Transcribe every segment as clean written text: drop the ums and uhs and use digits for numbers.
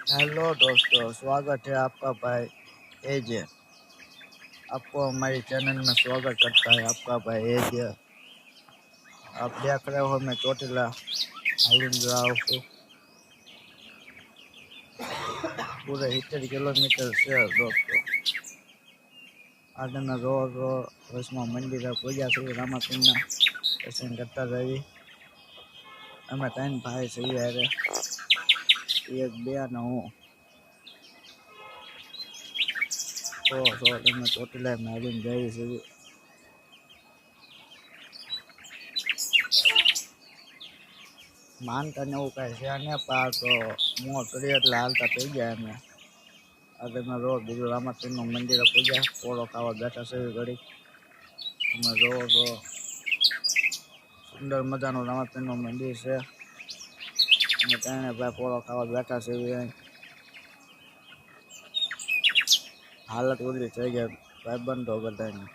Hello दोस्तों, स्वागत है आपका भाई एजे। आपको हमारी चैनल में स्वागत करता है आपका भाई एजे। आप देख रहे हो मैं चोटीला हालिंग जाऊँ છું पूरे 70 किलोमीटर से दोस्तों। આગળના રોડ વર્ષમાં મંદિરે પૂજા શ્રી રામાપીરના દર્શન કરતા રહી। અમે 3 ભાઈ છીએ હારે, એક બેન હું। તો અમે ચોટીલા હાલીને જઈએ છીએ। માનતા ને એવું કાંઈ છે ને પાર તો મોં ચડી એટલે હાલતા થઈ ગયા અમે। આગળનો રોડ બીજું રામાપીરનું મંદિરે પૂજા પોળો ખાવા બેઠા છે ઘડી। અમે રોડ સુંદર મજાનું રામાપીરનું મંદિર છે। અમે ત્રણે ભાઈ પોળો ખાવા બેઠા છીએ। હાલત ઉતરી થઈ ગઈ ભાઈબંધો બધાની।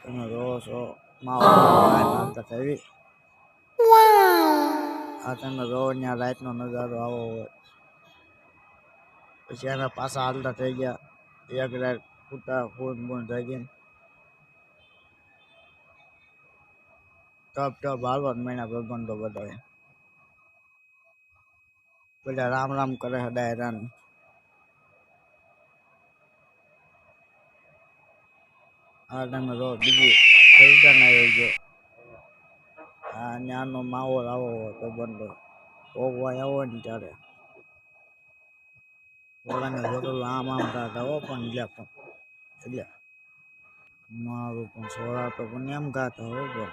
તમે જોવો છો માવો હાલતા થઈ। આ તમે જોવો ત્યાં રાતનો નજારો આવો હોય। પછી અમે પાછા હાલતા થઈ ગયા એક રાત ફૂટા ફૂન જાગીને ટપ હાલવા મહિના ભાઈબંધો બધા રામ રામ કરે છે ડાયરાન। આ તમે જો બીજી ખરીદા ના આવી ગયો। આ ત્યાંનો માહોલ આવો હોય ભાઈબંધો ઓગવાય આવો ને ત્યારે ઓલાને જરૂર આમ ગાતા હો પણ એટલે મારું પણ સોળા તો પણ એમ ગાતા હો પણ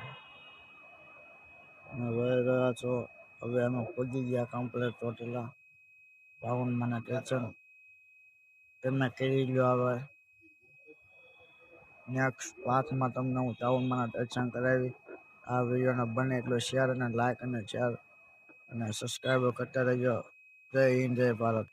અમે વહી રહ્યા છો। હવે અમે પહોંચી ગયા કમ્પ્લેટ ચોટીલા બાવનમાના દર્શન તમે કરી લો। હવે નેક્સ્ટ પાર્ટમાં તમને હું બાવનમાના દર્શન કરાવી। આ વિડીયોને બને એટલો શેર અને લાઈક અને શેર અને સબસ્ક્રાઈબ કરતા રહેજો। જય હિન્દ, જય ભારત।